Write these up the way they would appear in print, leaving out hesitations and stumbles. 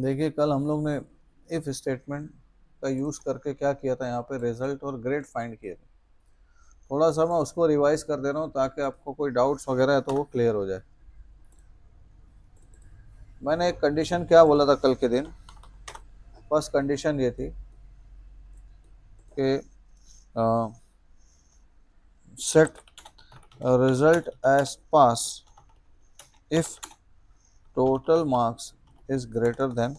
देखिए कल हम लोग ने इफ स्टेटमेंट का यूज़ करके क्या किया था, यहाँ पे रिजल्ट और ग्रेड फाइंड किए थे। थोड़ा सा मैं उसको रिवाइज कर दे रहा हूँ ताकि आपको कोई डाउट्स वगैरह है तो वो क्लियर हो जाए। मैंने एक कंडीशन क्या बोला था कल के दिन। फर्स्ट कंडीशन ये थी कि set result as pass if total marks is greater than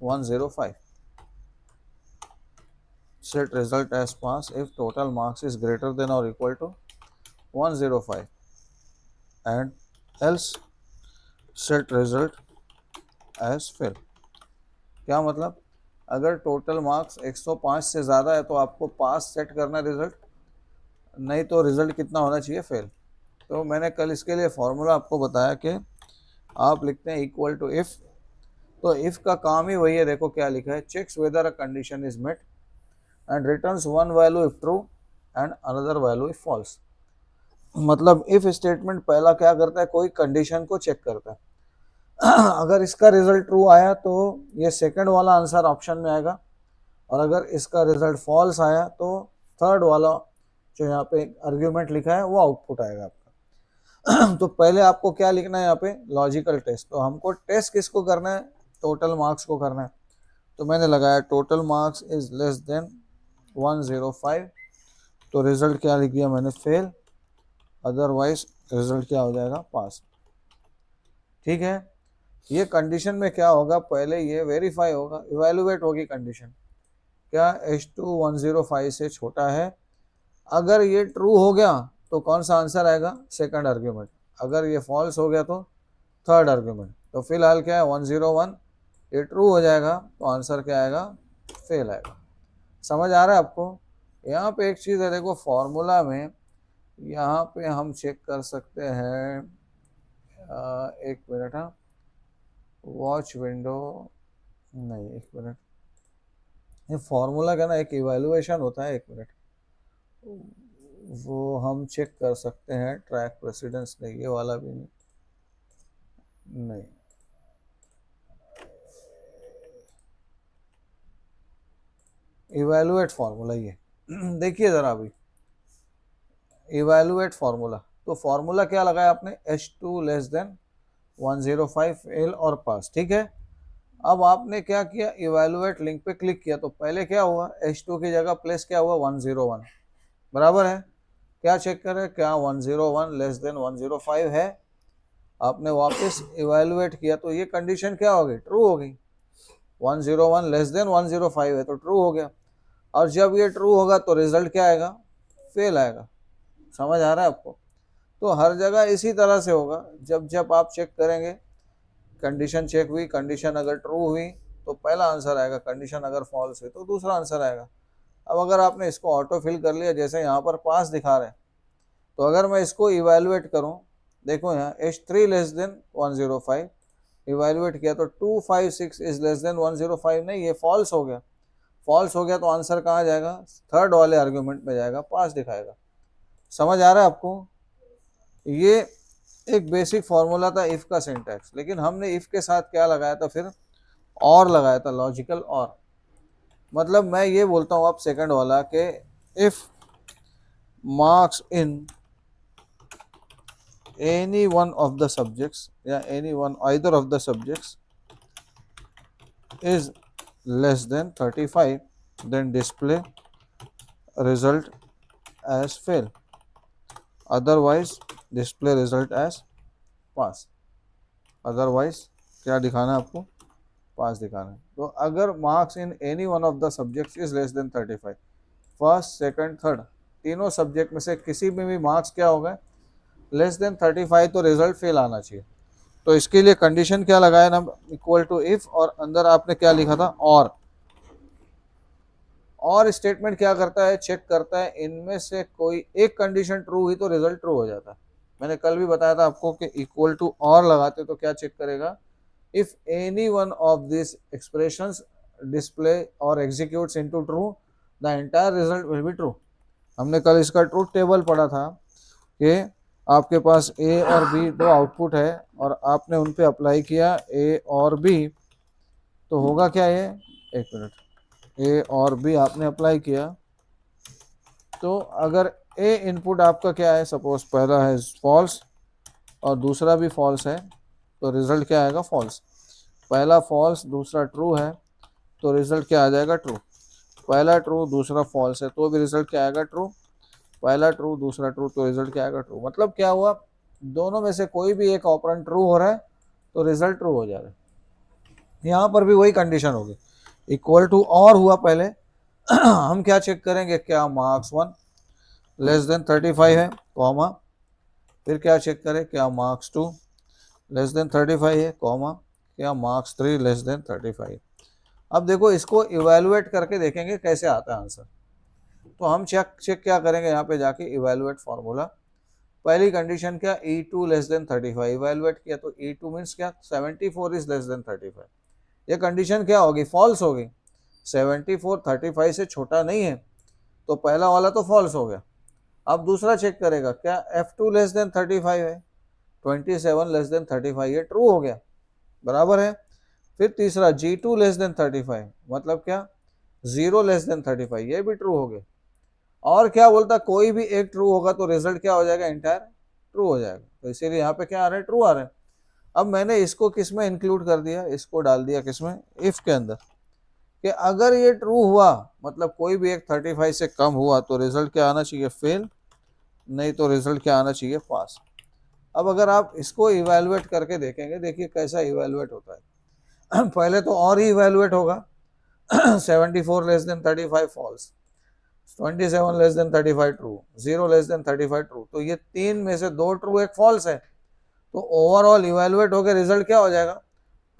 105. Set result as pass if total marks is greater than or equal to 105 and else set result as fail. क्या मतलब, अगर total marks 105 से ज़्यादा है तो आपको पास set करना result, नहीं तो रिजल्ट कितना होना चाहिए, फेल। तो मैंने कल इसके लिए फॉर्मूला आपको बताया कि आप लिखते हैं इक्वल टू इफ़। तो इफ़ का काम ही वही है, देखो क्या लिखा है, checks whether a condition is met and returns one value if true and another value if false. मतलब इफ स्टेटमेंट पहला क्या करता है, कोई कंडीशन को चेक करता है। अगर इसका रिजल्ट ट्रू आया तो ये सेकंड वाला आंसर ऑप्शन में आएगा, और अगर इसका रिजल्ट फॉल्स आया तो थर्ड वाला जो यहाँ पे आर्ग्यूमेंट लिखा है वो आउटपुट आएगा आपका। तो पहले आपको क्या लिखना है यहाँ पे, लॉजिकल टेस्ट। तो हमको टेस्ट किसको करना है, टोटल मार्क्स को करना है। तो मैंने लगाया total marks is less then 105, तो रिजल्ट क्या लिख दिया मैंने, फेल। अदरवाइज रिजल्ट क्या हो जाएगा, पास। ठीक है, ये कंडीशन में क्या होगा, पहले ये वेरीफाई होगा, इवेलुएट होगी कंडीशन, क्या H2 105 से छोटा है। अगर ये ट्रू हो गया तो कौन सा आंसर आएगा, सेकंड आर्ग्यूमेंट। अगर ये फॉल्स हो गया तो थर्ड आर्ग्यूमेंट। तो फिलहाल क्या है, 101, ये ट्रू हो जाएगा तो आंसर क्या आएगा, फेल आएगा। समझ आ रहा है आपको। यहाँ पे एक चीज़ है, देखो फॉर्मूला में यहाँ पे हम चेक कर सकते हैं, एक मिनट, हाँ, वॉच विंडो नहीं, एक मिनट, ये फॉर्मूला का ना एक इवैल्यूएशन होता है, एक मिनट, वो हम चेक कर सकते हैं। ट्रैक प्रेसिडेंस नहीं, ये वाला भी नहीं, नहीं, इवैल्यूएट फॉर्मूला ये। देखिए ज़रा अभी इवैल्यूएट फार्मूला, तो फार्मूला क्या लगाया आपने, H2 लेस देन 105 फेल और पास। ठीक है, अब आपने क्या किया, इवैल्यूएट लिंक पे क्लिक किया, तो पहले क्या हुआ, H2 की जगह प्लेस क्या हुआ, 101 बराबर है। क्या चेक करें, क्या 101 लेस देन 105 है। आपने वापस इवैल्यूएट किया तो ये कंडीशन क्या हो गई, ट्रू हो गई। 101 लेस देन 105 है तो ट्रू हो गया, और जब ये ट्रू होगा तो रिजल्ट क्या आएगा, फेल आएगा। समझ आ रहा है आपको। तो हर जगह इसी तरह से होगा, जब जब आप चेक करेंगे, कंडीशन चेक हुई, कंडीशन अगर ट्रू हुई तो पहला आंसर आएगा, कंडीशन अगर फॉल्स हुई तो दूसरा आंसर आएगा। अब अगर आपने इसको ऑटो फिल कर लिया, जैसे यहाँ पर पास दिखा रहे हैं, तो अगर मैं इसको इवैल्यूएट करूँ, देखो यहाँ H3 लेस देन 105 इवैल्यूएट किया तो 256 इज लेस देन 105, नहीं ये फॉल्स हो गया। फॉल्स हो गया तो आंसर कहाँ जाएगा, थर्ड वाले आर्ग्यूमेंट में जाएगा, पास दिखाएगा। समझ आ रहा है आपको। ये एक बेसिक फॉर्मूला था इफ का सिंटैक्स, लेकिन हमने इफ के साथ क्या लगाया था फिर, और लगाया था, लॉजिकल और। मतलब मैं ये बोलता हूँ आप सेकंड वाला के, if marks in any one of the subjects या any one either of the subjects is less than 35 then display result as fail, otherwise display result as pass. Otherwise क्या दिखाना है आपको, पास दिखाना है। तो अगर marks in any one of the subjects is less than 35, first second third तीनों subject में से किसी में भी मार्क्स क्या होगा, लेस देन 35, तो रिजल्ट फेल आना चाहिए। तो इसके लिए कंडीशन क्या लगाया ना, इक्वल टू इफ, और अंदर आपने क्या लिखा था, और स्टेटमेंट क्या करता है, चेक करता है इनमें से कोई एक कंडीशन ट्रू हुई तो रिजल्ट ट्रू हो जाता है। मैंने कल भी बताया था आपको कि इक्वल टू और लगाते तो क्या चेक करेगा, if any one of this expressions display or executes into true the entire result will be true. हमने कल इसका ट्रूथ टेबल पढ़ा था कि आपके पास ए और बी दो आउटपुट है और आपने उन पे अप्लाई किया ए और बी, तो होगा क्या ये, एक मिनट, ए और बी आपने अप्लाई किया, तो अगर ए इनपुट आपका क्या है, सपोज पहला है फॉल्स और दूसरा भी फॉल्स है, तो रिजल्ट क्या आएगा, फॉल्स। पहला फॉल्स दूसरा ट्रू है, तो रिजल्ट क्या आ जाएगा, ट्रू। पहला ट्रू दूसरा फॉल्स है, तो भी रिजल्ट क्या आएगा, ट्रू। पहला ट्रू दूसरा ट्रू, तो रिजल्ट क्या आएगा, ट्रू। मतलब क्या हुआ, दोनों में से कोई भी एक ऑपरेंड ट्रू हो रहा है तो रिजल्ट ट्रू हो जा रहा है। यहाँ पर भी वही कंडीशन होगी, इक्वल टू और हुआ पहले हम क्या चेक करेंगे, क्या मार्क्स 1 लेस देन 35 है, कॉमा, फिर क्या चेक करें, क्या मार्क्स 2 लेस देन 35 है, कॉमा, क्या मार्क्स 3 लेस देन 35। अब देखो इसको इवेलुएट करके देखेंगे कैसे आता है आंसर। तो हम चेक क्या करेंगे, यहाँ पे जाके इवेलुएट फॉर्मूला, पहली कंडीशन क्या, E2 लेस देन 35, इवेलुएट किया तो E2 मीन्स क्या, 74 इज लेस देन 35। ये कंडीशन क्या होगी, फॉल्स होगी, 74 35 से छोटा नहीं है, तो पहला वाला तो फॉल्स हो गया। अब दूसरा चेक करेगा, क्या F2 लेस देन 35 है, 27 लेस देन 35, ये ट्रू हो गया, बराबर है। फिर तीसरा G2 लेस देन 35, मतलब क्या, 0 लेस देन 35, ये भी ट्रू हो गया। और क्या बोलता, कोई भी एक ट्रू होगा तो रिजल्ट क्या हो जाएगा, इंटायर ट्रू हो जाएगा। तो इसीलिए यहाँ पे क्या आ रहा है, ट्रू आ रहा है। अब मैंने इसको किस में इंक्लूड कर दिया, इसको डाल दिया किसमें, इफ के अंदर, कि अगर ये ट्रू हुआ मतलब कोई भी एक 35 से कम हुआ तो रिजल्ट क्या आना चाहिए, फेल, नहीं तो रिजल्ट क्या आना चाहिए, पास। अब अगर आप इसको इवेलुएट करके देखेंगे, देखिए कैसा इवेलुएट होता है पहले तो और ही इवेलुएट होगा 74 less than 35 false, 27 less than 35 true, 0 less than 35 true, तो ये तीन में से दो ट्रू एक फॉल्स है, तो ओवरऑल इवेलुएट होकर रिजल्ट क्या हो जाएगा,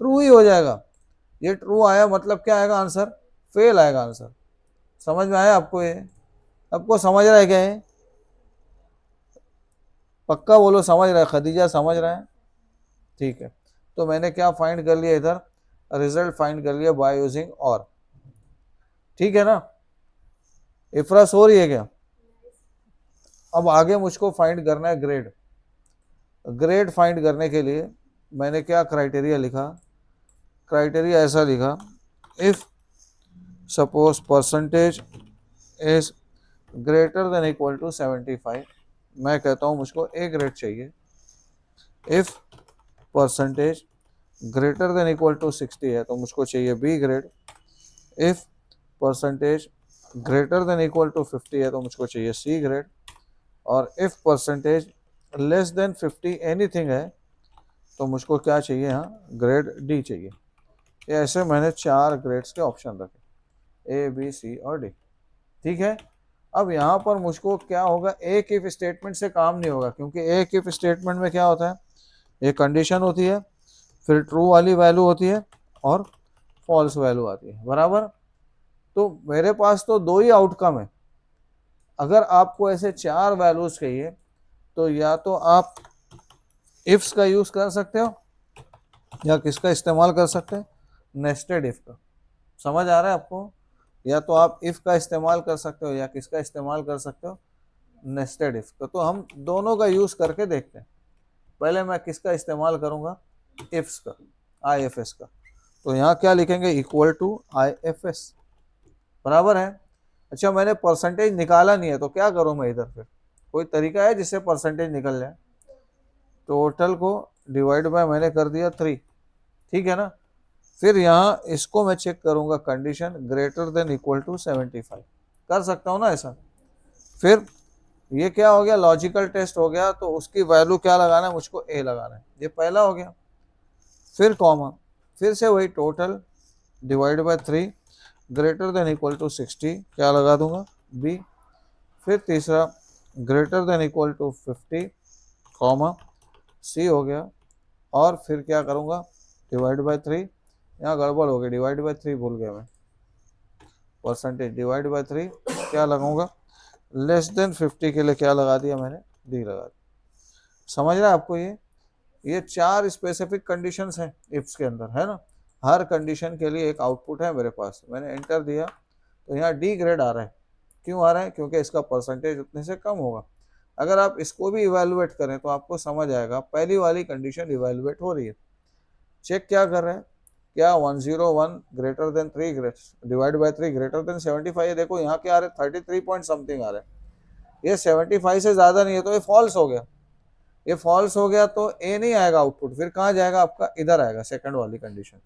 ट्रू ही हो जाएगा। ये ट्रू आया मतलब क्या आएगा आंसर, फेल आएगा आंसर। समझ में आया आपको, ये आपको समझ रहा है क्या, ये पक्का बोलो समझ रहा है, खदीजा समझ रहा है, ठीक है। तो मैंने क्या फाइंड कर लिया इधर, रिजल्ट फाइंड कर लिया बाय यूजिंग और, ठीक है ना। इफ्रा सो रही है क्या, अब आगे मुझको फाइंड करना है ग्रेड। ग्रेड फाइंड करने के लिए मैंने क्या क्राइटेरिया लिखा, क्राइटेरिया ऐसा लिखा, if suppose percentage is greater than equal to 75, मैं कहता हूँ मुझको ए ग्रेड चाहिए। If percentage greater than equal to 60 है तो मुझको चाहिए B grade. If percentage greater than equal to 50 है तो मुझको चाहिए सी ग्रेड। और if percentage less than 50 anything है तो मुझको क्या चाहिए, यहाँ ग्रेड डी चाहिए। ये ऐसे मैंने 4 ग्रेड्स के ऑप्शन रखे, ए बी सी और डी, ठीक है। अब यहाँ पर मुझको क्या होगा, एक इफ स्टेटमेंट से काम नहीं होगा, क्योंकि एक इफ स्टेटमेंट में क्या होता है, एक कंडीशन होती है, फिर ट्रू वाली वैल्यू होती है और फॉल्स वैल्यू आती है, बराबर। तो मेरे पास तो दो ही आउटकम है। अगर आपको ऐसे 4 वैल्यूज चाहिए तो या तो आप इफ्स का यूज कर सकते हो या किसका इस्तेमाल कर सकते हैं, नेस्टेड इफ का। समझ आ रहा है आपको, या तो आप इफ का इस्तेमाल कर सकते हो या किसका इस्तेमाल कर सकते हो, नेस्टेड इफ का। तो हम दोनों का यूज करके देखते हैं। पहले मैं किसका इस्तेमाल करूंगा, इफ्स का, IFS का। तो यहाँ क्या लिखेंगे, इक्वल टू IFS, बराबर है। अच्छा मैंने परसेंटेज निकाला नहीं है तो क्या करूं मैं इधर, फिर कोई तरीका है जिससे परसेंटेज निकल जाए। टोटल को डिवाइड बाय मैंने कर दिया 3, ठीक है ना। फिर यहाँ इसको मैं चेक करूंगा, condition greater than equal to 75, कर सकता हूँ ना ऐसा। फिर ये क्या हो गया, लॉजिकल टेस्ट हो गया, तो उसकी वैल्यू क्या लगाना है, मुझको ए लगाना है, ये पहला हो गया। फिर कॉमा, फिर से वही total divide by 3 greater than equal to 60, क्या लगा दूंगा, बी। फिर तीसरा greater than equal to 50, comma, C हो गया। और फिर क्या करूँगा, डिवाइड बाय 3, यहाँ गड़बड़ हो गई, डिवाइड बाय 3 भूल गया मैं, परसेंटेज डिवाइड बाय 3 क्या लगाऊंगा, लेस देन 50 के लिए क्या लगा दिया मैंने, डी लगा दिया। समझ रहा है आपको, ये 4 स्पेसिफिक कंडीशंस हैं इफ्स के अंदर, है ना। हर कंडीशन के लिए एक आउटपुट है मेरे पास, मैंने एंटर दिया तो यहाँ डी ग्रेड आ रहा है। क्यों आ रहा है, क्योंकि इसका परसेंटेज उतने से कम होगा। अगर आप इसको भी इवेलुएट करें तो आपको समझ आएगा, पहली वाली कंडीशन इवेलुएट हो रही है। चेक क्या कर रहे हैं, क्या 101 greater than 3 divide by 3 greater then 75 है। देखो यहाँ क्या आ रहा है 33 पॉइंट समथिंग आ रहा है, ये 75 से ज्यादा नहीं है, तो ये फॉल्स हो गया। ये फॉल्स हो गया तो ए नहीं आएगा आउटपुट, फिर कहाँ जाएगा आपका, इधर आएगा सेकंड वाली कंडीशन।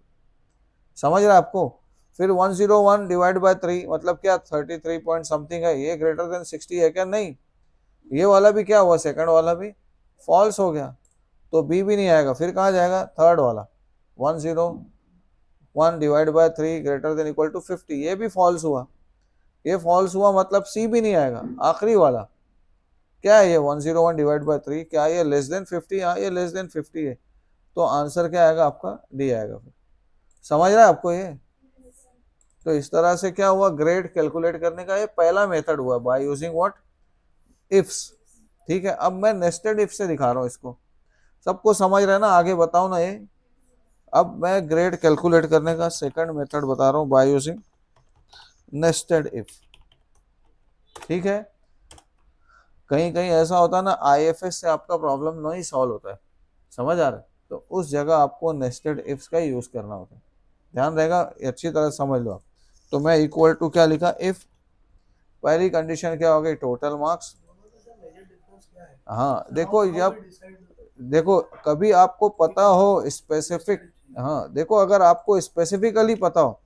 समझ रहे हैं आपको। फिर 101 डिवाइड बाय 3 मतलब क्या 33 पॉइंट समथिंग है, ये ग्रेटर देन 60 है क्या, नहीं। ये वाला भी क्या हुआ, सेकंड वाला भी फॉल्स हो गया, तो बी भी नहीं आएगा, फिर कहाँ जाएगा थर्ड वाला 101 divide by 3 greater than equal to 50, ये भी फॉल्स हुआ। ये फॉल्स हुआ मतलब सी भी नहीं आएगा, आखिरी वाला क्या है ये 101 डिवाइड बाय 3, क्या ये लेस देन 50, हाँ ये लेस देन 50 है, तो आंसर क्या आएगा आपका, डी आएगा। फिर समझ रहा है आपको ये। तो इस तरह से क्या हुआ, ग्रेड कैलकुलेट करने का ये पहला मेथड हुआ बाय यूजिंग व्हाट, इफ्स। ठीक है, अब मैं नेस्टेड इफ से दिखा रहा हूँ इसको, सबको समझ रहे हैं ना, आगे बताओ ना ये। अब मैं ग्रेड कैलकुलेट करने का सेकंड मेथड बता रहा हूँ बाय यूजिंग नेस्टेड इफ। ठीक है, कहीं कहीं ऐसा होता है ना आईएफएस से आपका प्रॉब्लम नहीं सॉल्व होता है, समझ आ रहा है, तो उस जगह आपको नेस्टेड इफ्स का यूज करना होता है, ध्यान रहेगा, अच्छी तरह समझ लो आप। तो मैं इक्वल टू क्या लिखा, इफ पहली कंडीशन क्या हो गई, टोटल मार्क्स। हाँ देखो जब, देखो कभी आपको पता हो स्पेसिफिक, हाँ देखो अगर आपको स्पेसिफिकली पता हो,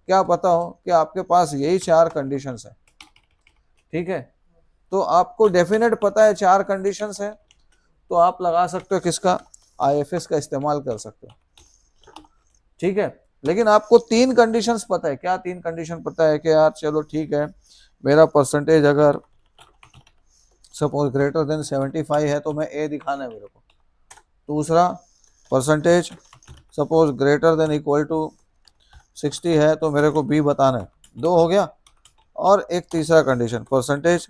क्या पता हो कि आपके पास यही 4 कंडीशंस है, ठीक है, तो आपको डेफिनेट पता है 4 कंडीशंस है, तो आप लगा सकते हो किसका, आईएफएस का इस्तेमाल कर सकते हो। ठीक है, लेकिन आपको 3 कंडीशंस पता है, क्या 3 कंडीशन पता है कि यार चलो ठीक है, मेरा परसेंटेज अगर सपोज ग्रेटर देन 75 है तो मैं ए दिखाना है मेरे को। दूसरा percentage suppose greater than equal to 60 है तो मेरे को बी बताना है, 2 हो गया। और एक तीसरा condition percentage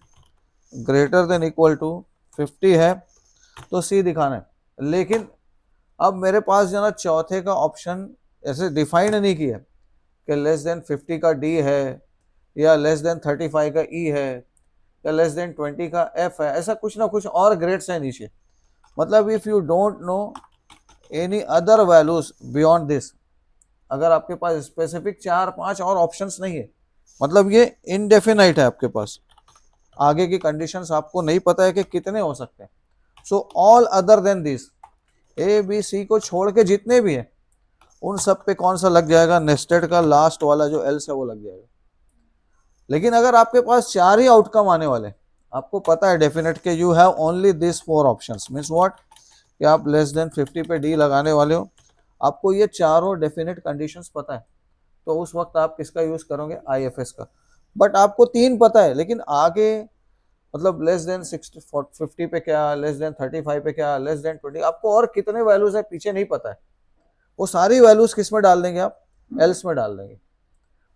greater than equal to 50 है तो सी दिखाना है। लेकिन अब मेरे पास जो ना चौथे का ऑप्शन ऐसे डिफाइंड नहीं किया कि लेस देन 50 का डी है, या लेस देन 35 का ई है, या लेस देन 20 का एफ है, ऐसा कुछ ना कुछ और ग्रेड्स है नीचे। मतलब if you don't know any other values beyond this, अगर आपके पास स्पेसिफिक 4-5 और ऑप्शंस नहीं है, मतलब ये इनडेफिनाइट है आपके पास, आगे की कंडीशंस आपको नहीं पता है कि कितने हो सकते हैं। So all other than this, A B C को छोड़ के जितने भी हैं उन सब पे कौन सा लग जाएगा, नेस्टेड का लास्ट वाला जो एल्स है वो लग जाएगा। लेकिन अगर आपके पास 4 ही आउटकम आने वाले, आपको पता है डेफिनेट के you have only this 4 options, means what, कि आप लेस देन 50 पे डी लगाने वाले हो, आपको ये चारों डेफिनेट कंडीशंस पता है, तो उस वक्त आप किसका यूज करोगे, आईएफएस का। बट आपको 3 पता है, लेकिन आगे मतलब लेस देन 60 50 पे क्या, लेस देन 35 पे क्या, लेस देन 20, आपको और कितने वैल्यूज है पीछे नहीं पता है, वो सारी वैल्यूज किस में डाल देंगे आप, एल्स में डाल देंगे।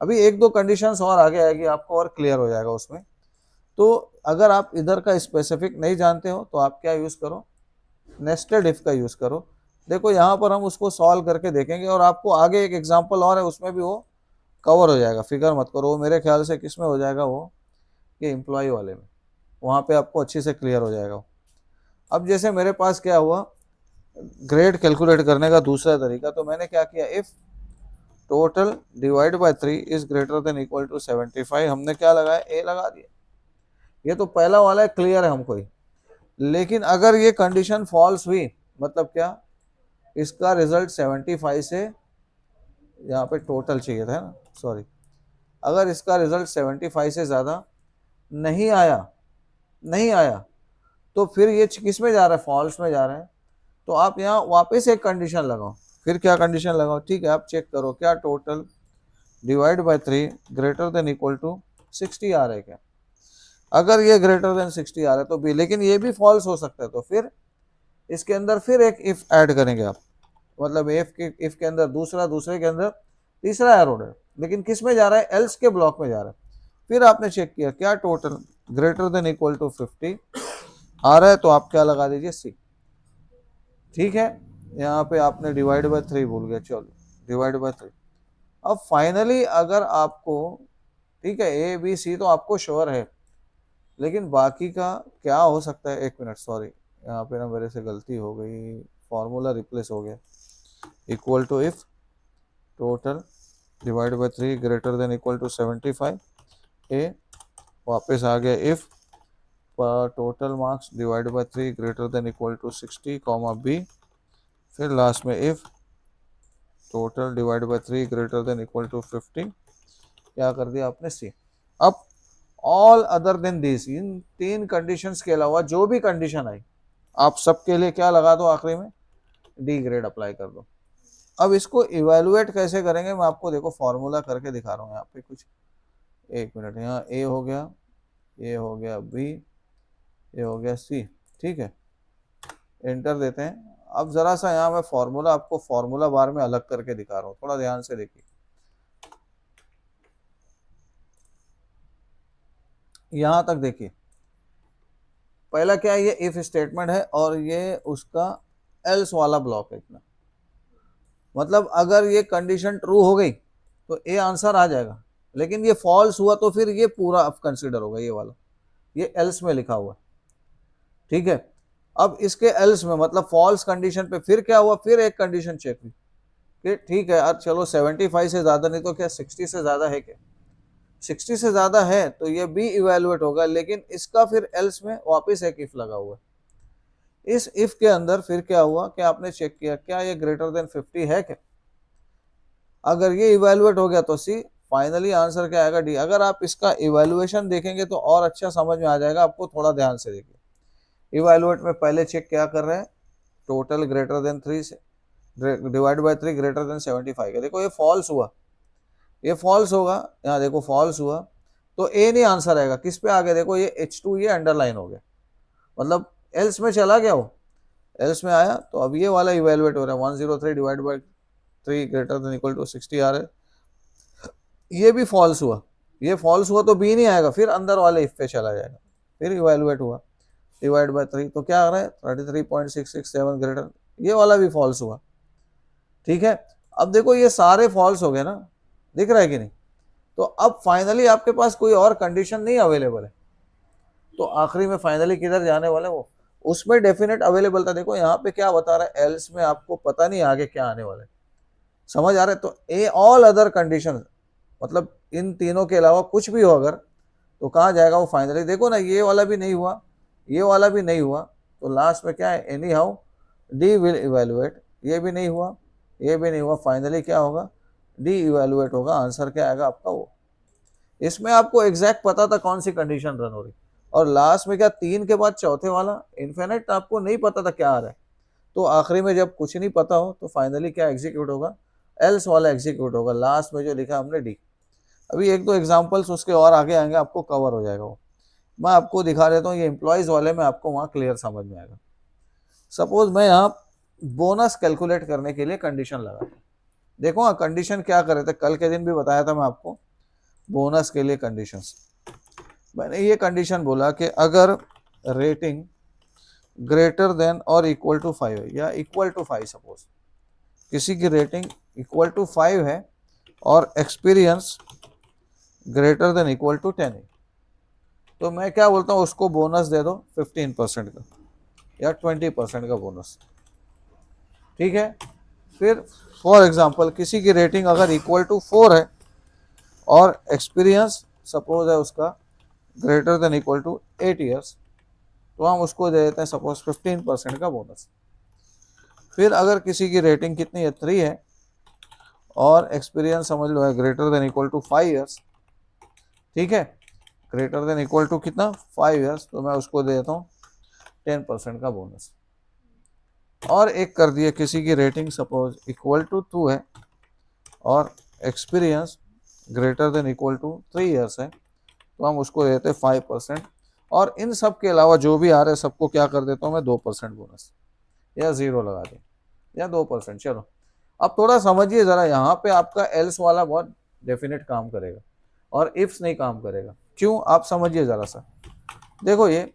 अभी 1-2 कंडीशंस और आगे आएगी, आपको और क्लियर हो जाएगा उसमें। तो अगर आप इधर का स्पेसिफिक नहीं जानते हो तो आप क्या यूज करो, नेस्टेड इफ का यूज करो। देखो यहाँ पर हम उसको सॉल्व करके देखेंगे, और आपको आगे एक एग्जांपल और है उसमें भी वो कवर हो जाएगा, फिक्र मत करो, वो मेरे ख्याल से किस में हो जाएगा, वो कि एम्प्लॉय वाले में, वहाँ पे आपको अच्छे से क्लियर हो जाएगा। अब जैसे मेरे पास क्या हुआ, ग्रेड कैलकुलेट करने का दूसरा तरीका, तो मैंने क्या किया, if total divide by 3 is greater than equal to 75, हमने क्या लगाया, ए लगा दिया। ये तो पहला वाला है, क्लियर है हमको ही। लेकिन अगर ये कंडीशन फॉल्स हुई, मतलब क्या, इसका रिजल्ट 75 से, यहाँ पे टोटल चाहिए था ना, सॉरी, अगर इसका रिजल्ट 75 से ज़्यादा नहीं आया, नहीं आया, तो फिर ये किस में जा रहा है, फॉल्स में जा रहा है। तो आप यहाँ वापस एक कंडीशन लगाओ, फिर क्या कंडीशन लगाओ, ठीक है, आप चेक करो क्या total divide by 3 greater than equal to 60 आ रहा है क्या। अगर ये ग्रेटर देन 60 आ रहा है तो भी, लेकिन ये भी फॉल्स हो सकता है, तो फिर इसके अंदर फिर एक इफ ऐड करेंगे आप, मतलब इफ के अंदर दूसरा, दूसरे के अंदर तीसरा एरोड है, लेकिन किस में जा रहा है, एल्स के ब्लॉक में जा रहा है। फिर आपने चेक किया क्या total greater than equal to 50 आ रहा है, तो आप क्या लगा दीजिए, सी। ठीक है, यहाँ पे आपने डिवाइड बाय 3 भूल गया, चलो डिवाइड बाय 3। अब फाइनली अगर आपको, ठीक है, ए बी सी तो आपको श्योर है, लेकिन बाकी का क्या हो सकता है, 1 मिनट, सॉरी, यहाँ पे ना मेरे से गलती हो गई, फॉर्मूला रिप्लेस हो गया। Equal to if total divide by 3 greater than equal to 75, A वापस आ गया if total marks divide by 3 greater than equal to 60 comma B, फिर लास्ट में if total divide by 3 greater than equal to 50, क्या कर दिया आपने C. अब ऑल अदर देन दिस, इन 3 कंडीशंस के अलावा जो भी कंडीशन आई आप सबके लिए क्या लगा दो, आखिरी में डी ग्रेड अप्लाई कर दो। अब इसको इवेलुएट कैसे करेंगे मैं आपको देखो फॉर्मूला करके दिखा रहा हूँ यहाँ पे कुछ, एक मिनट, यहाँ ए हो गया, ये हो गया बी, ये हो गया सी, ठीक है, एंटर देते हैं। अब जरा सा यहाँ मैं फॉर्मूला आपको फॉर्मूला बार में अलग करके दिखा रहा हूँ, थोड़ा ध्यान से देखिए। यहाँ तक देखिए, पहला क्या है, ये इफ स्टेटमेंट है और ये उसका एल्स वाला ब्लॉक है इतना, मतलब अगर ये कंडीशन ट्रू हो गई तो ए आंसर आ जाएगा, लेकिन ये फॉल्स हुआ तो फिर ये पूरा अब कंसिडर होगा, ये वाला ये एल्स में लिखा हुआ है, ठीक है। अब इसके एल्स में मतलब फॉल्स कंडीशन पे फिर क्या हुआ, फिर एक कंडीशन चेक हुई कि ठीक है यार चलो 75 से ज्यादा नहीं तो क्या 60 से ज्यादा है, क्या 60 से ज्यादा है तो ये भी इवेलुएट होगा, लेकिन इसका फिर एल्स में वापस एक इफ लगा हुआ है। इस इफ के अंदर फिर क्या हुआ कि आपने चेक किया क्या ये ग्रेटर देन 50 है क्या, अगर ये इवेलुएट हो गया तो सी, फाइनली आंसर क्या आएगा डी। अगर आप इसका इवेलुएशन देखेंगे तो और अच्छा समझ में आ जाएगा आपको, थोड़ा ध्यान से देखिए। इवेलुएट में पहले चेक क्या कर रहे हैं, टोटल ग्रेटर देन 3 से डिवाइड बाय 3 ग्रेटर देन 75 का, देखो ये फॉल्स हुआ, ये फॉल्स होगा, यहाँ देखो फॉल्स हुआ तो ए नहीं आंसर आएगा, किस पे आ गया, देखो ये H2 ये अंडरलाइन हो गया, मतलब एल्स में चला गया, वो एल्स में आया तो अब ये वाला इवेलुएट हो रहा है 103 divide by 3 greater than equal to 60 आ रहा है, ये भी फॉल्स हुआ, ये फॉल्स हुआ तो बी नहीं आएगा, फिर अंदर वाले इफ पे चला जाएगा, फिर इवेलुएट हुआ डिवाइड बाय 3 तो क्या आ रहा है 33.667 ग्रेटर, ये वाला भी फॉल्स हुआ, ठीक है। अब देखो ये सारे फॉल्स हो गए ना, दिख रहा है कि नहीं, तो अब फाइनली आपके पास कोई और कंडीशन नहीं अवेलेबल है, तो आखिरी में फाइनली किधर जाने वाले वो, उसमें डेफिनेट अवेलेबल था। देखो यहाँ पे क्या बता रहा है, एल्स में आपको पता नहीं आगे क्या आने वाला है, समझ आ रहा है, तो ए ऑल अदर कंडीशन, मतलब इन तीनों के अलावा कुछ भी हो अगर तो कहाँ जाएगा वो फाइनली, देखो ना ये वाला भी नहीं हुआ, ये वाला भी नहीं हुआ, तो लास्ट में क्या है any how D will evaluate, ये भी नहीं हुआ, ये भी नहीं हुआ, फाइनली क्या होगा डी इवेलुएट होगा, आंसर क्या आएगा आपका वो। इसमें आपको एग्जैक्ट पता था कौन सी कंडीशन रन हो रही, और लास्ट में क्या 3 के बाद चौथे वाला इन्फिनिट आपको नहीं पता था क्या आ रहा है, तो आखिरी में जब कुछ नहीं पता हो तो फाइनली क्या एग्जीक्यूट होगा, एल्स वाला एग्जीक्यूट होगा, लास्ट में जो लिखा हमने डी। अभी एक दो एग्जांपल्स उसके और आगे आएंगे, आपको कवर हो जाएगा वो, मैं आपको दिखा देता हूँ, ये एम्प्लॉयज वाले में आपको वहाँ क्लियर समझ में आएगा। सपोज मैं यहाँ बोनस कैलकुलेट करने के लिए कंडीशन लगा, देखो हाँ कंडीशन क्या कर रहे थे, कल के दिन भी बताया था मैं आपको बोनस के लिए कंडीशंस, मैंने ये कंडीशन बोला कि अगर रेटिंग ग्रेटर देन और इक्वल टू 5 है या इक्वल टू 5, सपोज किसी की रेटिंग इक्वल टू 5 है और experience greater than equal to 10 है, तो मैं क्या बोलता हूँ उसको बोनस दे दो 15% का या 20% का बोनस, ठीक है। फिर फॉर एग्जांपल किसी की रेटिंग अगर इक्वल टू 4 है और एक्सपीरियंस सपोज है उसका greater than equal to 8 years, तो हम उसको दे देते हैं सपोज 15% का बोनस। फिर अगर किसी की रेटिंग कितनी है 3 है और एक्सपीरियंस समझ लो है greater than equal to 5 years, ठीक है, ग्रेटर देन इक्वल टू कितना 5 ईयर्स, तो मैं उसको दे देता हूँ 10% का बोनस। और एक कर दिए किसी की रेटिंग सपोज इक्वल टू 2 है और experience greater than equal to 3 years है, तो हम उसको देते हैं 5%, और इन सब के अलावा जो भी आ रहे हैं सबको क्या कर देता हूँ मैं 2% बोनस, या 0 लगा दें या 2%। चलो अब थोड़ा समझिए ज़रा, यहाँ पे आपका एल्स वाला बहुत डेफिनेट काम करेगा और इफ्स नहीं काम करेगा, क्यों आप समझिए ज़रा सा। देखो ये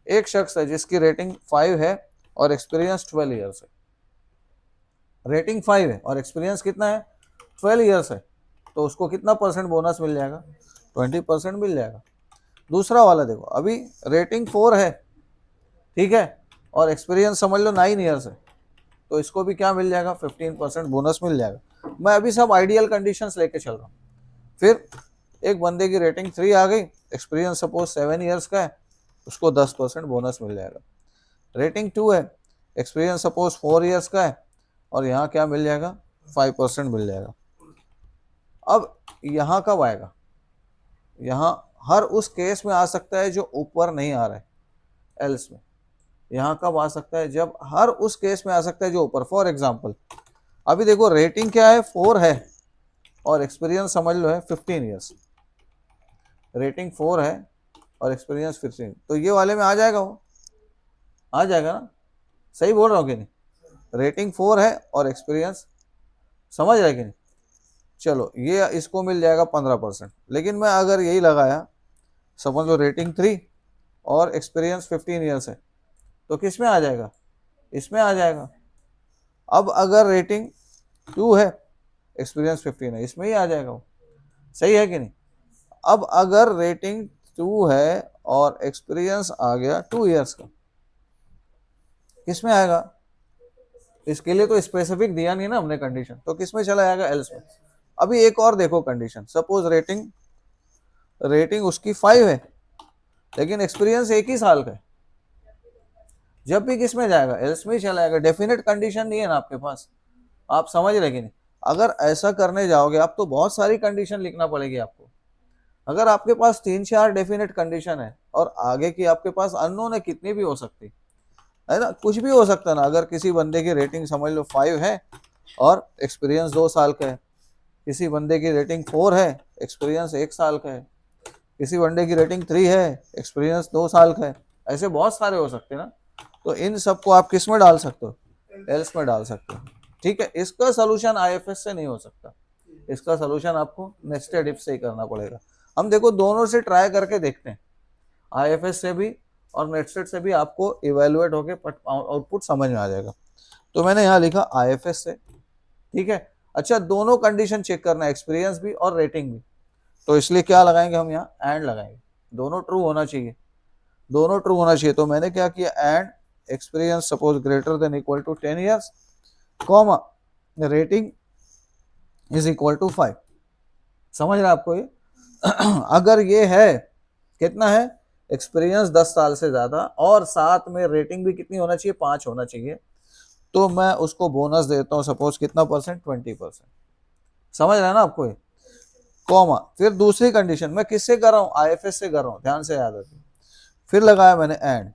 एक शख्स है जिसकी रेटिंग 5 है और एक्सपीरियंस 12 ईयर्स है, रेटिंग 5 है और एक्सपीरियंस कितना है 12 ईयर्स है, तो उसको कितना परसेंट बोनस मिल जाएगा 20% मिल जाएगा। दूसरा वाला देखो, अभी रेटिंग 4 है, ठीक है, और एक्सपीरियंस समझ लो 9 ईयर्स है, तो इसको भी क्या मिल जाएगा 15% बोनस मिल जाएगा। मैं अभी सब आइडियल कंडीशंस लेके चल रहा हूँ। फिर एक बंदे की रेटिंग 3 आ गई, एक्सपीरियंस सपोज 7 ईयर्स का है, उसको 10% बोनस मिल जाएगा। रेटिंग 2 है, एक्सपीरियंस सपोज 4 ईयर्स का है, और यहाँ क्या मिल जाएगा, 5% मिल जाएगा। अब यहाँ कब आएगा, यहाँ हर उस केस में आ सकता है जो ऊपर नहीं आ रहा है एल्स में। यहाँ कब आ सकता है, जब हर उस केस में आ सकता है जो ऊपर। फॉर एग्जाम्पल अभी देखो रेटिंग क्या है, 4 है, और एक्सपीरियंस समझ लो है 15 ईयर्स। रेटिंग 4 है और एक्सपीरियंस 15, तो ये वाले में आ जाएगा, वो आ जाएगा ना, सही बोल रहा हूँ कि नहीं। रेटिंग 4 है और एक्सपीरियंस, समझ रहे कि नहीं। चलो ये इसको मिल जाएगा 15%। लेकिन मैं अगर यही लगाया, समझ लो रेटिंग 3 और एक्सपीरियंस 15 ईयर्स है, तो किस में आ जाएगा, इसमें आ जाएगा। अब अगर रेटिंग 2 है, एक्सपीरियंस 15 है, इसमें ही आ जाएगा वो, सही है कि नहीं। अब अगर रेटिंग 2 है और एक्सपीरियंस आ गया 2 ईयर्स का, किस में आएगा, इसके लिए तो स्पेसिफिक दिया नहीं ना हमने कंडीशन, तो किस में चला जाएगा, एल्स में। अभी एक और देखो कंडीशन, सपोज रेटिंग उसकी 5 है, लेकिन एक्सपीरियंस 1 ही साल का है, जब भी किस में जाएगा, एल्स में ही चला जाएगा। डेफिनेट कंडीशन नहीं है ना आपके पास, आप समझ रहे कि नहीं। अगर ऐसा करने जाओगे आप तो बहुत सारी कंडीशन लिखना पड़ेगी आपको। अगर आपके पास 3-4 डेफिनेट कंडीशन है और आगे की आपके पास अननोन है, कितनी भी हो सकती है ना, कुछ भी हो सकता है ना। अगर किसी बंदे की रेटिंग समझ लो 5 है और एक्सपीरियंस 2 साल का है, किसी बंदे की रेटिंग 4 है, एक्सपीरियंस 1 साल का है, किसी बंदे की रेटिंग 3 है, एक्सपीरियंस 2 साल का है, ऐसे बहुत सारे हो सकते हैं ना। तो इन सबको आप किस में डाल सकते हो, एल्स में डाल सकते हो। ठीक है, इसका सोल्यूशन आईएफएस से नहीं हो सकता, इसका सोल्यूशन आपको नेस्टेड इफ से ही करना पड़ेगा। हम देखो दोनों से ट्राई करके देखते हैं, आईएफएस से भी और नेस्टेड से भी, आपको इवेलुएट होके आउटपुट समझ में आ जाएगा। तो मैंने यहाँ लिखा आईएफएस से, ठीक है। अच्छा, दोनों कंडीशन चेक करना है, एक्सपीरियंस भी और रेटिंग भी, तो इसलिए क्या लगाएंगे हम यहाँ, एंड लगाएंगे। दोनों ट्रू होना चाहिए, दोनों ट्रू होना चाहिए। तो मैंने क्या किया, and experience suppose greater than equal to 10 years, comma rating is equal to 5। समझ रहे आपको ये अगर ये है, कितना है, एक्सपीरियंस 10 साल से ज्यादा और साथ में रेटिंग भी कितनी होना चाहिए, 5 होना चाहिए, तो मैं उसको बोनस देता हूँ, सपोज कितना परसेंट, 20%। समझ रहे हैं ना आपको ये, कॉमा फिर दूसरी कंडीशन मैं किससे कर रहा हूँ, आईएफएस से कर रहा हूँ, ध्यान से याद रखिए। फिर लगाया मैंने एंड,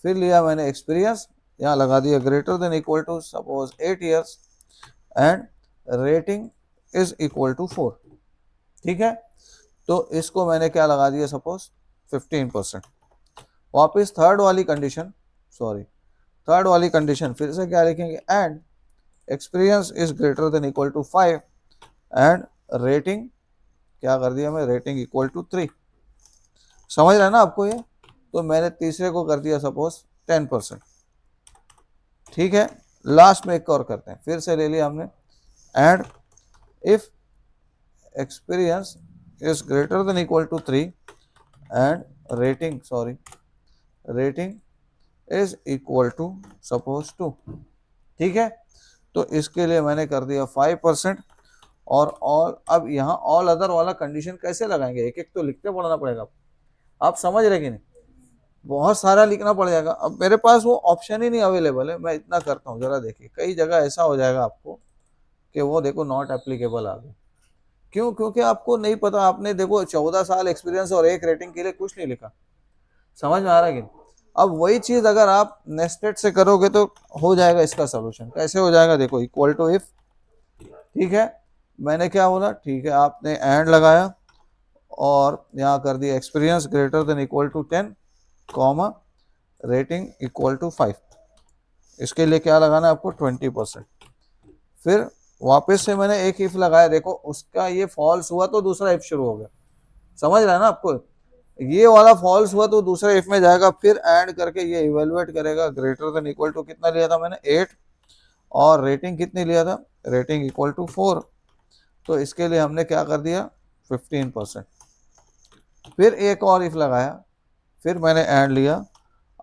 फिर लिया मैंने एक्सपीरियंस, यहाँ लगा दिया greater than equal to suppose 8 years, and rating is equal to 4। ठीक है, तो इसको मैंने क्या लगा दिया, सपोज 15%। वापिस थर्ड वाली कंडीशन फिर से क्या लिखेंगे, and experience is greater than equal to 5 and rating, क्या कर दिया मैं, रेटिंग इक्वल टू 3। समझ रहे हैं ना आपको ये। तो मैंने तीसरे को कर दिया सपोज 10%। ठीक है, लास्ट में एक और करते हैं, फिर से ले लिया हमने, and if experience is greater than equal to 3 and rating is equal to suppose 2। ठीक है, तो इसके लिए मैंने कर दिया 5%। और ऑल, अब यहाँ ऑल अदर वाला कंडीशन कैसे लगाएंगे, एक एक तो लिखते पढ़ना पड़ेगा, आप समझ रहे कि नहीं, बहुत सारा लिखना पड़ जाएगा। अब मेरे पास वो ऑप्शन ही नहीं अवेलेबल है, मैं इतना करता हूँ, जरा देखिए, कई जगह ऐसा हो जाएगा आपको कि वो देखो नॉट एप्लीकेबल आ गए। क्यों, क्योंकि आपको नहीं पता, आपने देखो 14 साल एक्सपीरियंस और एक रेटिंग के लिए कुछ नहीं लिखा। समझ में आ रहा है कि, अब वही चीज अगर आप नेस्टेड से करोगे तो हो जाएगा इसका सोल्यूशन। कैसे हो जाएगा, देखो इक्वल टू इफ, ठीक है, मैंने क्या बोला, ठीक है, आपने एंड लगाया और यहाँ कर दिया experience greater than equal to 10 comma rating equal to 5। इसके लिए क्या लगाना है आपको, 20%। फिर वापस से मैंने एक इफ लगाया, देखो उसका ये फॉल्स हुआ तो दूसरा इफ शुरू हो गया। समझ रहा है ना आपको, ये वाला फॉल्स हुआ तो दूसरे इफ में जाएगा, फिर ऐड करके ये इवेलुएट करेगा, ग्रेटर देन इक्वल टू कितना लिया था मैंने, 8, और रेटिंग कितनी लिया था, रेटिंग इक्वल टू 4। तो इसके लिए हमने क्या कर दिया, 15%। फिर एक और इफ लगाया, फिर मैंने ऐड लिया,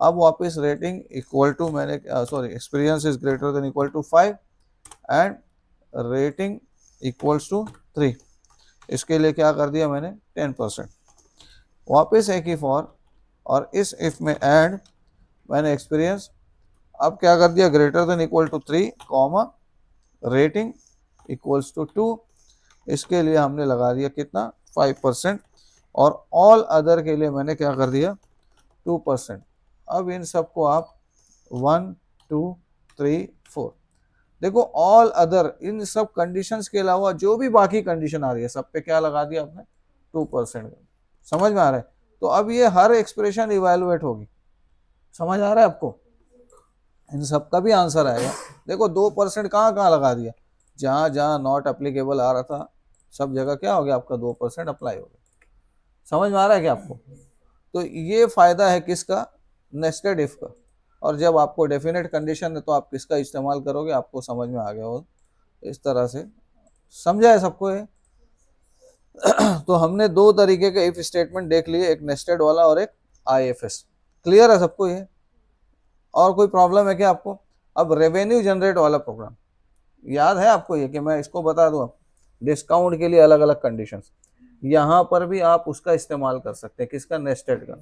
अब वापस रेटिंग इक्वल टू मैंने experience is greater than equal to 5 and rating equals to 3, इसके लिए क्या कर दिया मैंने 10%। वापस एक इफ और इस इफ में एंड मैंने एक्सपीरियंस, अब क्या कर दिया greater than equal to 3 comma rating equals to 2, इसके लिए हमने लगा दिया कितना 5%, और ऑल अदर के लिए मैंने क्या कर दिया 2%। अब इन सबको आप 1 2 3 4 देखो, ऑल अदर इन सब कंडीशंस के अलावा जो भी बाकी कंडीशन आ रही है सब पे क्या लगा दिया आपने 2%। समझ में आ रहा है? तो अब ये हर एक्सप्रेशन इवेलुएट होगी। समझ आ रहा है आपको? इन सब का भी आंसर आएगा। देखो 2% कहाँ कहाँ लगा दिया, जहाँ जहाँ नॉट अप्लीकेबल आ रहा था सब जगह क्या हो गया आपका 2% अप्लाई हो गया। समझ में आ रहा है क्या आपको? तो ये फायदा है किसका, नेस्टेड इफ का। और जब आपको डेफिनेट कंडीशन है तो आप किसका इस्तेमाल करोगे, आपको समझ में आ गया हो इस तरह से। समझा है सबको ये? तो हमने दो तरीके के इफ स्टेटमेंट देख लिए, एक नेस्टेड वाला और एक आईएफएस। क्लियर है सबको ये? और कोई प्रॉब्लम है क्या आपको? अब रेवेन्यू जनरेट वाला प्रोग्राम याद है आपको ये, कि मैं इसको बता दूं, डिस्काउंट के लिए अलग अलग कंडीशंस, यहाँ पर भी आप उसका इस्तेमाल कर सकते हैं। किसका, नेस्टेड का।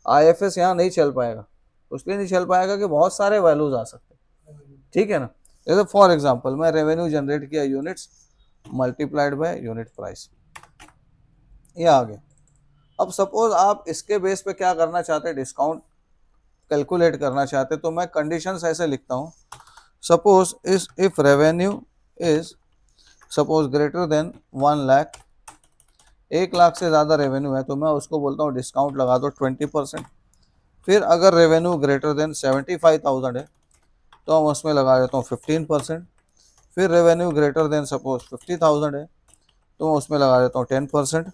आईएफएस यहाँ नहीं चल पाएगा, उसलिए नहीं चल पाएगा कि बहुत सारे वैल्यूज आ सकते हैं, ठीक है ना। जैसे फॉर एग्जांपल मैं रेवेन्यू जनरेट किया units multiplied by unit price, ये आ गया। अब सपोज आप इसके बेस पे क्या करना चाहते हैं, डिस्काउंट कैलकुलेट करना चाहते, तो मैं कंडीशंस ऐसे लिखता हूँ। सपोज इस if revenue is suppose greater then 1 lakh, 1 lakh से ज़्यादा रेवेन्यू है तो मैं उसको बोलता हूँ डिस्काउंट लगा दो 20%। फिर अगर रेवेन्यू ग्रेटर देन 75,000 है तो हम उसमें लगा देता हूँ 15%। फिर रेवेन्यू ग्रेटर देन सपोज 50,000 है तो मैं उसमें लगा देता हूँ 10%।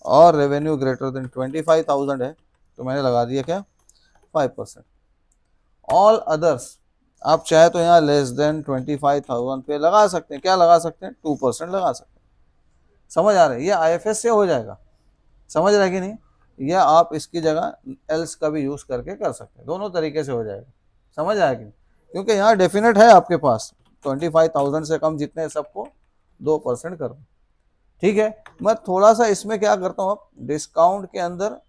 और रेवेन्यू ग्रेटर देन 25,000 है तो मैंने लगा दिया क्या 5%। ऑल अदर्स आप चाहे तो यहाँ लेस देन 25,000 पे लगा सकते हैं, क्या लगा सकते हैं 2% लगा सकते हैं। समझ आ रहा है? ये आईएफएस से हो जाएगा। समझ रहा है कि नहीं? या आप इसकी जगह एल्स का भी यूज करके कर सकते हैं, दोनों तरीके से हो जाएगा। समझ आया कि नहीं? क्योंकि यहाँ डेफिनेट है आपके पास 25,000 से कम जितने सबको 2% कर दो, ठीक है। मैं थोड़ा सा इसमें क्या करता हूँ, अब डिस्काउंट के अंदर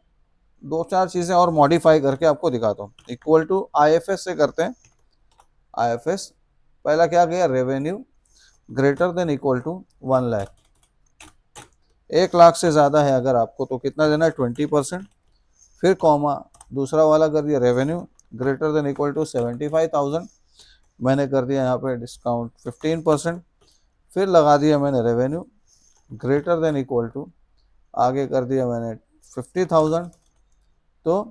दो चार चीजें और मॉडिफाई करके आपको दिखाता हूँ। इक्वल टू आईएफएस से करते हैं। आईएफएस पहला क्या गया, revenue greater than equal to 1 lakh, 1 lakh से ज़्यादा है अगर आपको तो कितना देना है 20%। फिर कॉमा दूसरा वाला कर दिया revenue greater than equal to 75,000, मैंने कर दिया यहाँ पे डिस्काउंट 15%। फिर लगा दिया मैंने revenue greater than equal to, आगे कर दिया मैंने 50,000, तो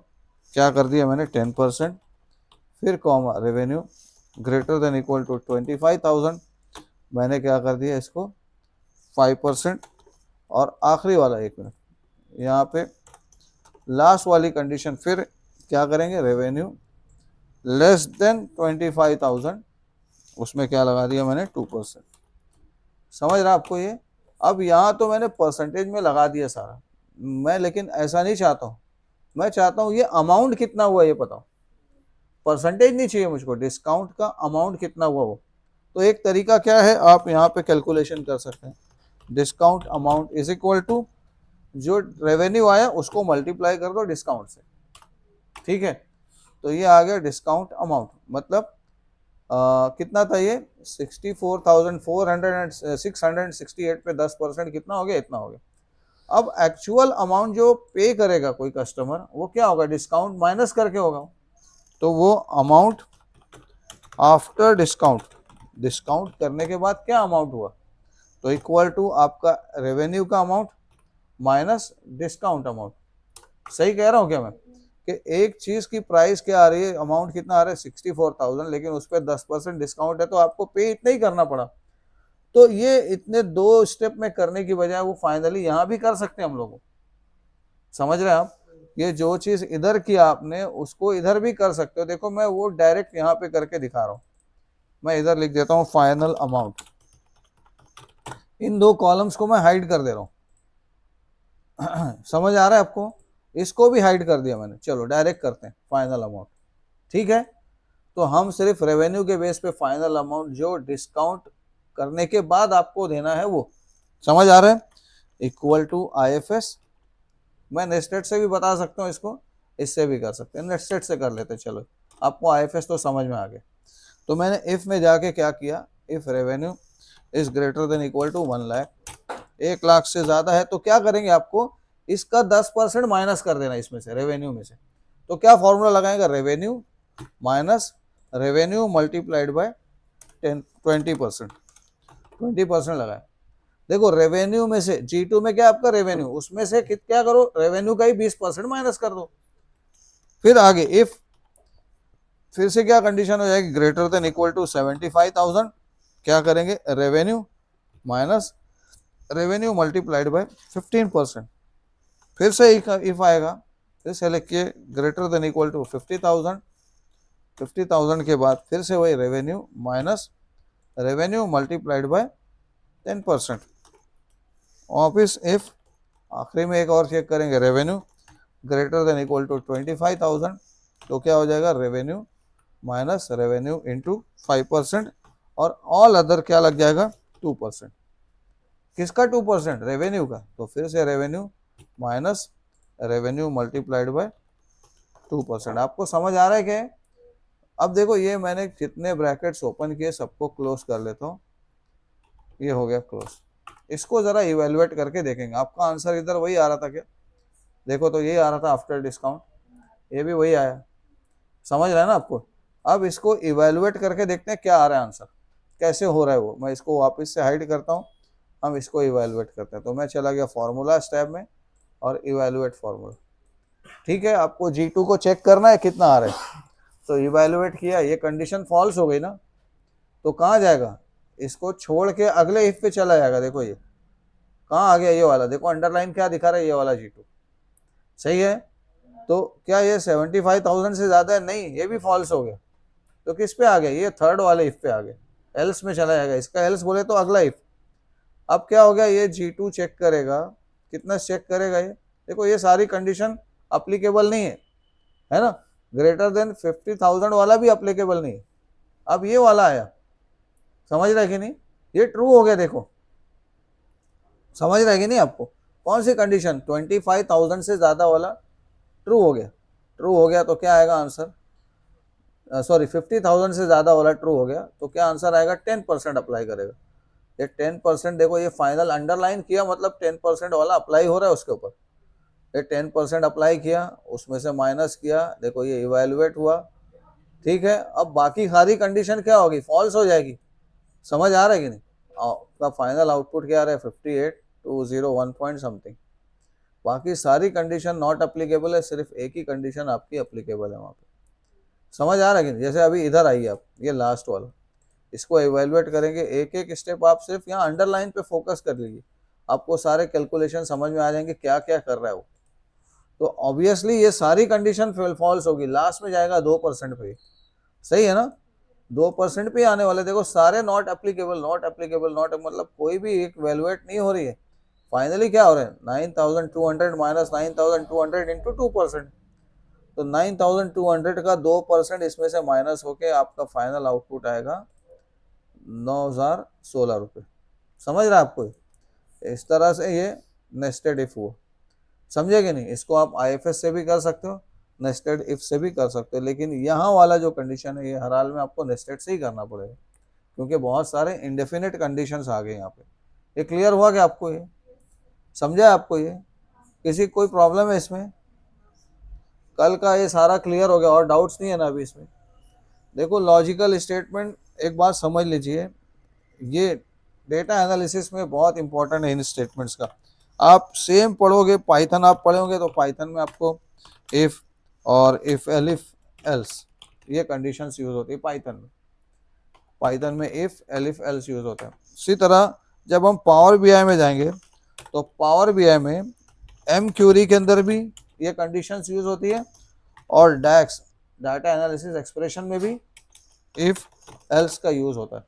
क्या कर दिया मैंने 10%। फिर comma revenue greater than equal to 25,000, मैंने क्या कर दिया इसको 5%। और आखिरी वाला 1 मिनट, यहाँ पे लास्ट वाली कंडीशन फिर क्या करेंगे, रेवेन्यू लेस देन 25,000, उसमें क्या लगा दिया मैंने 2%। समझ रहा आपको ये? अब यहाँ तो मैंने परसेंटेज में लगा दिया सारा, मैं लेकिन ऐसा नहीं चाहता हूँ। मैं चाहता हूँ ये अमाउंट कितना हुआ ये बताओ, परसेंटेज नहीं चाहिए मुझको, डिस्काउंट का अमाउंट कितना हुआ वो। तो एक तरीका क्या है, आप यहाँ पे कैलकुलेशन कर सकते हैं। Discount amount is equal to जो रेवेन्यू आया उसको मल्टीप्लाई कर दो डिस्काउंट से, ठीक है। तो ये आ गया डिस्काउंट अमाउंट, मतलब कितना था ये 64,468 पे 10% कितना हो गया, इतना हो गया। अब एक्चुअल अमाउंट जो पे करेगा कोई कस्टमर वो क्या होगा, डिस्काउंट माइनस करके होगा, तो वो अमाउंट आफ्टर डिस्काउंट, डिस्काउंट करने के बाद क्या अमाउंट हुआ, तो इक्वल टू आपका रेवेन्यू का अमाउंट माइनस डिस्काउंट अमाउंट। सही कह रहा हूँ क्या मैं, कि एक चीज की प्राइस क्या आ रही है, अमाउंट कितना आ रहा है 64,000, लेकिन उस पर 10% डिस्काउंट है तो आपको पे इतना ही करना पड़ा। तो ये इतने दो स्टेप में करने की बजाय वो फाइनली यहाँ भी कर सकते हैं हम लोग। समझ रहे हैं आप? ये जो चीज इधर किया आपने उसको इधर भी कर सकते हो। देखो मैं वो डायरेक्ट यहाँ पे करके दिखा रहा हूँ। मैं इधर लिख देता हूँ फाइनल अमाउंट, इन दो कॉलम्स को मैं हाइड कर दे रहा हूँ। समझ आ रहा है आपको? इसको भी हाइड कर दिया मैंने। चलो डायरेक्ट करते हैं फाइनल अमाउंट, ठीक है। तो हम सिर्फ रेवेन्यू के बेस पे फाइनल अमाउंट जो डिस्काउंट करने के बाद आपको देना है वो, समझ आ रहा है, इक्वल टू IFS। मैं नेस्टेड से भी बता सकता हूँ इसको, इससे भी कर सकते हैं, नेस्टेड से कर लेते हैं। चलो आपको IFS तो समझ में आ गया। तो मैंने इफ में जाके क्या किया, if revenue is greater than equal to 1 lakh, 1 lakh से ज्यादा है तो क्या करेंगे, आपको इसका 10% माइनस कर देना इसमें से, रेवेन्यू में से। तो क्या फॉर्मूला लगाएगा, revenue minus revenue multiplied bye 20%, 20% लगाए। देखो रेवेन्यू में से G2 में क्या आपका रेवेन्यू, उसमें से क्या करो, रेवेन्यू का ही 20% माइनस कर दो। फिर आगे इफ, फिर से क्या कंडीशन हो जाएगी, ग्रेटर देन इक्वल टू 75,000, क्या करेंगे, revenue minus revenue multiplied bye 15%। फिर से इफ आएगा, फिर से लिखिए ग्रेटर देन इक्वल टू 50,000, 50,000 के बाद फिर से वही revenue minus revenue multiplied by 10%। ऑफिस इफ आखिरी में एक और चेक करेंगे, revenue greater than equal to 25,000, तो क्या हो जाएगा, रेवेन्यू माइनस रेवेन्यू इंटू 5%, और ऑल अदर क्या लग जाएगा, 2%। किसका 2%, रेवेन्यू का। तो फिर से revenue minus revenue multiplied bye 2%। आपको समझ आ रहा है क्या। अब देखो ये मैंने कितने ब्रैकेट्स ओपन किए, सबको क्लोज कर लेता हूँ, ये हो गया क्लोज। इसको जरा इवेलुएट करके देखेंगे, आपका आंसर इधर वही आ रहा था क्या, देखो तो यही आ रहा था आफ्टर डिस्काउंट, ये भी वही आया, समझ रहे हैं ना आपको। अब इसको इवेलुएट करके देखते हैं क्या आ रहा है आंसर, कैसे हो रहा है वो। मैं इसको वापस से हाइड करता हूँ, हम इसको इवेलुएट करते हैं। तो मैं चला गया फॉर्मूला स्टेप में और इवेलुएट फॉर्मूला, ठीक है। आपको G2 को चेक करना है कितना आ रहा है, तो इवेलुएट किया, ये कंडीशन फॉल्स हो गई ना, तो कहाँ जाएगा, इसको छोड़ के अगले इफ पे चला जाएगा। देखो ये कहाँ आ गया, ये वाला देखो अंडरलाइन क्या दिखा रहा है, ये वाला G2 सही है। तो क्या ये 75,000 से ज्यादा है, नहीं, ये भी फॉल्स हो गया। तो किस पे आ गया, ये थर्ड वाले इफ पे आ गया, एल्स में चला जाएगा। इसका एल्स बोले तो अगला इफ। अब क्या हो गया, ये G2 चेक करेगा, कितना चेक करेगा, ये देखो ये सारी कंडीशन अप्लीकेबल नहीं है ना, ग्रेटर देन 50,000 वाला भी अप्लीकेबल नहीं है। अब ये वाला आया, समझ रहा है कि नहीं, ये ट्रू हो गया। देखो समझ रहा है कि नहीं आपको, कौन सी कंडीशन, 25,000 से ज्यादा वाला ट्रू हो गया। ट्रू हो गया तो क्या आएगा आंसर, सॉरी 50,000 से ज्यादा वाला ट्रू हो गया तो क्या आंसर आएगा, 10% अप्लाई करेगा। ये 10% देखो, ये फाइनल अंडरलाइन किया, मतलब 10% वाला अप्लाई हो रहा है उसके ऊपर। ये 10% अप्लाई किया, उसमें से माइनस किया, देखो ये इवेलुएट हुआ, ठीक है। अब बाकी सारी कंडीशन क्या होगी, फॉल्स हो जाएगी। समझ आ रहा है कि नहीं, आपका फाइनल आउटपुट क्या आ रहा है, 58,201 पॉइंट समथिंग। बाकी सारी कंडीशन नॉट अप्लीकेबल है, सिर्फ एक ही कंडीशन आपकी अप्लीकेबल है वहाँ पे। समझ आ रहा है कि नहीं, जैसे अभी इधर आइए आप, ये लास्ट वाला, इसको एवेलुएट करेंगे, एक एक स्टेप आप सिर्फ यहाँ अंडरलाइन पे फोकस कर लीजिए, आपको सारे कैलकुलेशन समझ में आ जाएंगे क्या क्या कर रहा है वो। तो ऑब्वियसली ये सारी कंडीशन फॉल्स होगी, लास्ट में जाएगा 2% पे, सही है ना, 2% पे आने वाले। देखो सारे not applicable, not applicable, not, मतलब कोई भी एक वैल्यूएट नहीं हो रही है। फाइनली क्या हो रहा है, 9,200 माइनस 9,200 इंटू 2%, तो 9,200 का 2% इसमें से माइनस होके आपका फाइनल आउटपुट आएगा 9,016 रुपये। समझ रहा है आपको, इस तरह से ये नेस्टेड इफ हुआ, समझे कि नहीं। इसको आप IFS से भी कर सकते हो, नेस्टेड इफ से भी कर सकते हो, लेकिन यहाँ वाला जो कंडीशन है ये हर हाल में आपको नेस्टेड से ही करना पड़ेगा, क्योंकि बहुत सारे इंडेफिनिट कंडीशंस आ गए यहाँ पे। ये क्लियर हुआ कि आपको, ये समझा आपको, ये किसी कोई प्रॉब्लम है इसमें, कल का ये सारा क्लियर हो गया और डाउट्स नहीं है ना अभी इसमें। देखो लॉजिकल स्टेटमेंट एक बात समझ लीजिए, ये डेटा एनालिसिस में बहुत इंपॉर्टेंट है इन स्टेटमेंट्स का। आप सेम पढ़ोगे, पाइथन आप पढ़ोगे तो पाइथन में आपको इफ और इफ एलिफ एल्स ये कंडीशंस यूज होती है पाइथन में। पाइथन में इफ एलिफ एल्स यूज होता है। इसी तरह जब हम पावर बीआई में जाएंगे तो पावर बीआई में एम क्यूरी के अंदर भी ये कंडीशंस यूज होती है, और डैक्स डाटा एनालिसिस एक्सप्रेशन में भी इफ एल्स का यूज होता है।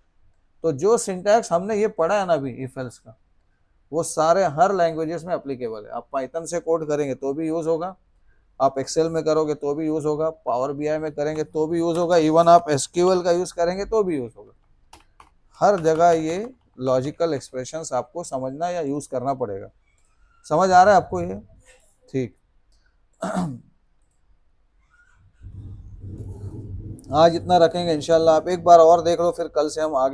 तो जो सिंटैक्स हमने ये पढ़ा है ना अभी इफ एल्स का, वो सारे हर लैंग्वेजेस में एप्लीकेबल है। आप पाइथन से कोड करेंगे तो भी यूज होगा, आप एक्सेल में करोगे तो भी यूज होगा, पावर बीआई में करेंगे तो भी यूज होगा, इवन आप एसक्यूएल का यूज करेंगे तो भी यूज होगा। हर जगह ये लॉजिकल एक्सप्रेशंस आपको समझना या यूज करना पड़ेगा। समझ आ रहा है आपको ये? ठीक। आज इतना रखेंगे इंशाल्लाह। आप एक बार और देख लो, फिर कल से हम आगे